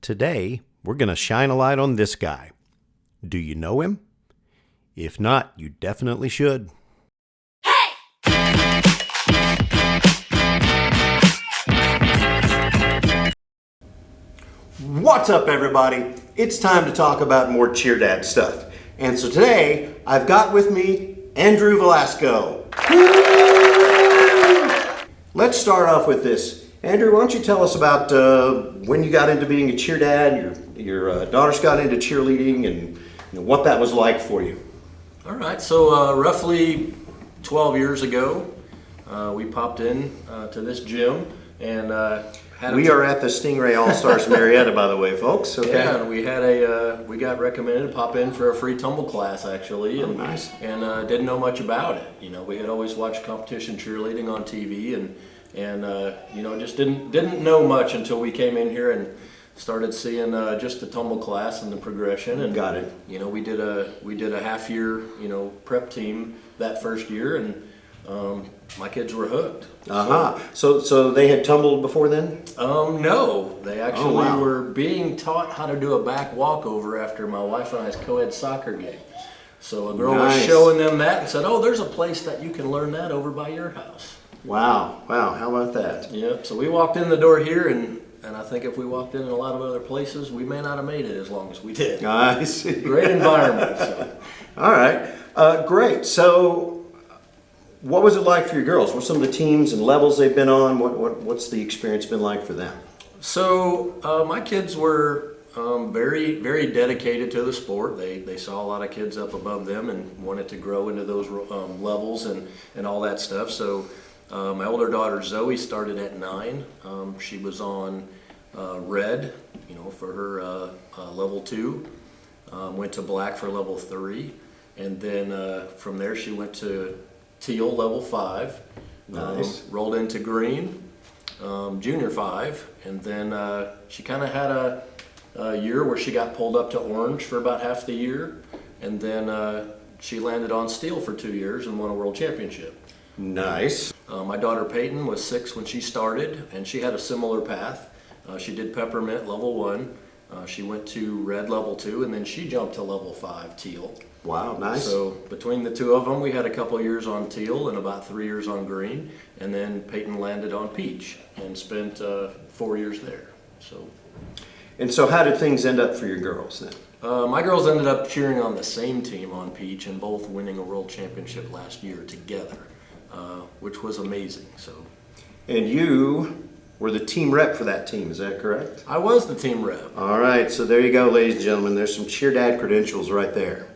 Today, we're going to shine a light on this guy. Do you know him? If not, you definitely should. What's up, everybody? It's time to talk about more Cheer Dad stuff. And so today, I've got with me Andrew Velasco. Let's start off with this. Andrew, why don't you tell us about when you got into being a cheer dad, your daughters got into cheerleading, and what that was like for you. All right, so roughly 12 years ago, we popped in to this gym and we are at the Stingray AllStars Marietta, by the way, folks. Okay. Yeah, and we got recommended to pop in for a free tumble class, actually. And, nice. And didn't know much about it. We had always watched competition cheerleading on TV, and just didn't know much until we came in here and started seeing just the tumble class and the progression. And got it. We did a half year prep team that first year, and my kids were hooked. So they had tumbled before then? No, they actually were being taught how to do a back walkover after my wife and I's co-ed soccer game. So a girl was showing them that and said, "Oh, there's a place that you can learn that over by your house." Wow, how about that? Yep, so we walked in the door here, and I think if we walked in a lot of other places, we may not have made it as long as we did. I see. Great environment. So. All right, great. So what was it like for your girls? What are some of the teams and levels they've been on? What's the experience been like for them? So my kids were very, very dedicated to the sport. They saw a lot of kids up above them and wanted to grow into those levels and all that stuff. So my older daughter Zoe started at 9. She was on red, for her level 2. Went to black for level 3, and then from there she went to teal level 5. Nice. Rolled into green, junior 5, and then she kind of had a year where she got pulled up to orange for about half the year, and then she landed on steel for 2 years and won a world championship. Nice. My daughter Peyton was 6 when she started, and she had a similar path. She did peppermint level 1. She went to red level 2, and then she jumped to level 5 teal. Wow, nice. So between the two of them, we had a couple years on teal and about 3 years on green, and then Peyton landed on peach and spent 4 years there. And so how did things end up for your girls then? My girls ended up cheering on the same team on peach and both winning a world championship last year together, which was amazing. So. And you were the team rep for that team, is that correct? I was the team rep. All right, so there you go, ladies and gentlemen. There's some Cheer Dad credentials right there.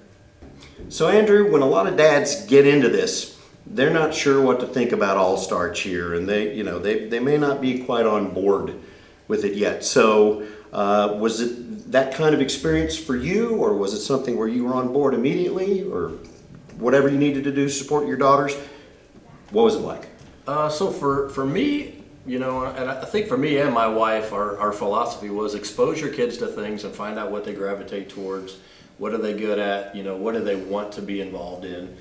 So Andrew, when a lot of dads get into this, they're not sure what to think about All-Star Cheer, and they may not be quite on board with it yet. So was it that kind of experience for you, or was it something where you were on board immediately, or whatever you needed to do to support your daughters? What was it like? So for me, and I think for me and my wife, our philosophy was expose your kids to things and find out what they gravitate towards. What are they good at? What do they want to be involved in?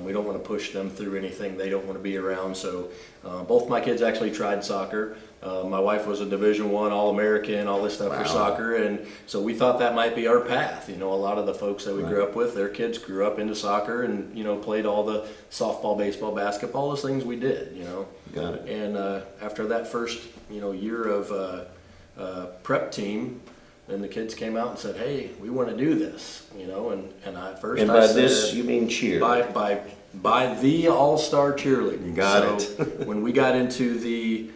We don't want to push them through anything they don't want to be around. So both my kids actually tried soccer. My wife was a Division I All-American, all this stuff for soccer, and so we thought that might be our path. A lot of the folks that we grew up with, their kids grew up into soccer and played all the softball, baseball, basketball, those things we did. Got it. And after that first year of prep team, then the kids came out and said, "Hey, we want to do this," and I first. And by this you mean cheer? By the All-Star cheerleading. Got it. When we got into the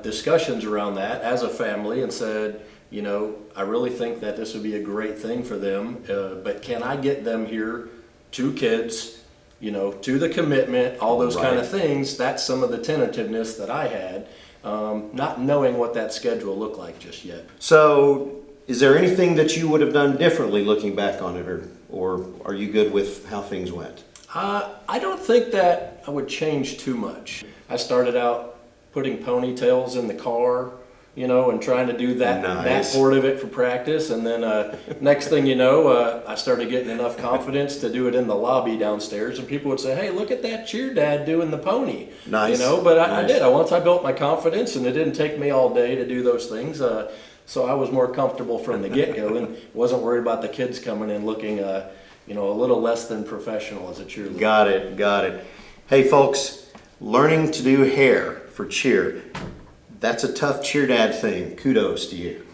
discussions around that as a family and said, I really think that this would be a great thing for them, but can I get them here, 2 kids, to the commitment, all those kind of things. That's some of the tentativeness that I had, not knowing what that schedule looked like just yet. So is there anything that you would have done differently looking back on it, or are you good with how things went? I don't think that I would change too much. I started out putting ponytails in the car, and trying to do that part of it for practice. And then next thing you know, I started getting enough confidence to do it in the lobby downstairs, and people would say, "Hey, look at that cheer dad doing the pony." Nice. But I did. Once I built my confidence, and it didn't take me all day to do those things. So I was more comfortable from the get-go and wasn't worried about the kids coming in looking, a little less than professional as a cheerleader. Got it, got it. Hey folks, learning to do hair for cheer, that's a tough cheer dad thing. Kudos to you.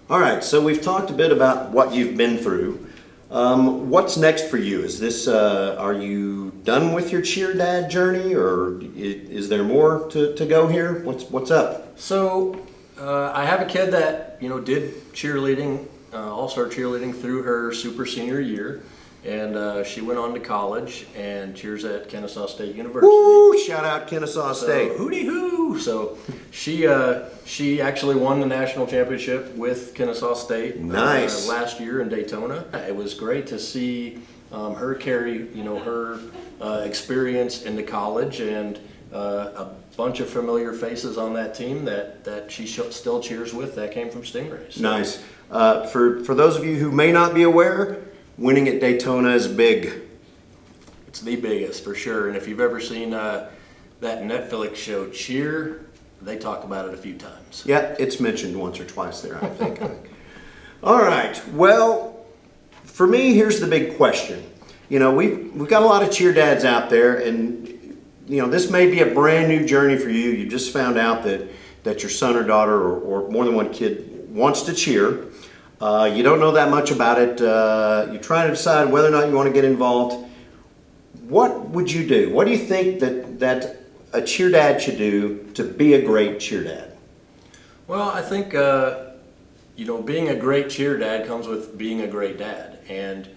All right, so we've talked a bit about what you've been through. What's next for you? Is this, are you done with your cheer dad journey, or is there more to go here? What's up? So I have a kid that did cheerleading, all-star cheerleading through her super senior year, and she went on to college and cheers at Kennesaw State University. Woo! Shout out Kennesaw State. Hooty hoo! So she actually won the national championship with Kennesaw State. Nice. Last year in Daytona. It was great to see her carry her experience into college, and a bunch of familiar faces on that team that she still cheers with that came from Stingray. So, nice. For those of you who may not be aware, winning at Daytona is big. it's the biggest for sure. And if you've ever seen that Netflix show Cheer, they talk about it a few times. Yeah, it's mentioned once or twice there, I think. All right. Well, for me, here's the big question. We've got a lot of cheer dads out there, and this may be a brand new journey for you. You just found out that your son or daughter or more than one kid wants to cheer. You don't know that much about it. You're trying to decide whether or not you want to get involved. What would you do? What do you think that a cheer dad should do to be a great cheer dad? Well, I think being a great cheer dad comes with being a great dad, and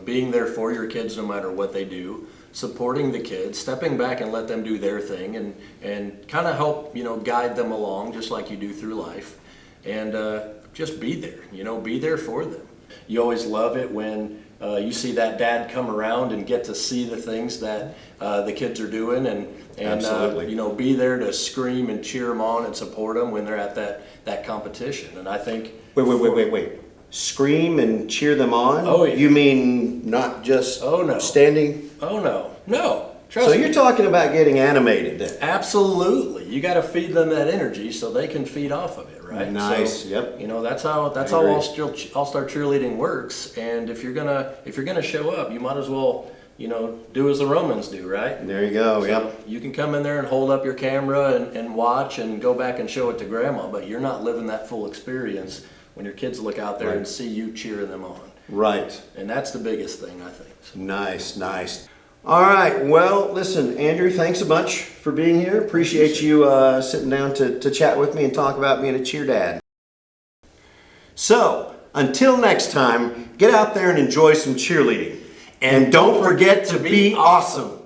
being there for your kids no matter what they do, supporting the kids, stepping back and let them do their thing, and kind of help guide them along just like you do through life, and just be there. Be there for them. You always love it when you see that dad come around and get to see the things that the kids are doing, and Absolutely. Be there to scream and cheer them on and support them when they're at that competition. And I think Wait. Scream and cheer them on? Oh, yeah. You mean not just standing? Oh no. So Trust me. you're talking about getting animated then? Absolutely. You got to feed them that energy so they can feed off of it, right? Nice. So, Yep. That's how agree. all-star cheerleading works. And if you're gonna show up, you might as well do as the Romans do, right? There you go. So Yep. you can come in there and hold up your camera and watch and go back and show it to grandma, but you're not living that full experience when your kids look out there Right. and see you cheering them on. Right. And that's the biggest thing, I think. Nice. All right. Well, listen, Andrew, thanks so much for being here. Appreciate you sitting down to chat with me and talk about being a cheer dad. So, until next time, get out there and enjoy some cheerleading. And don't forget to be awesome.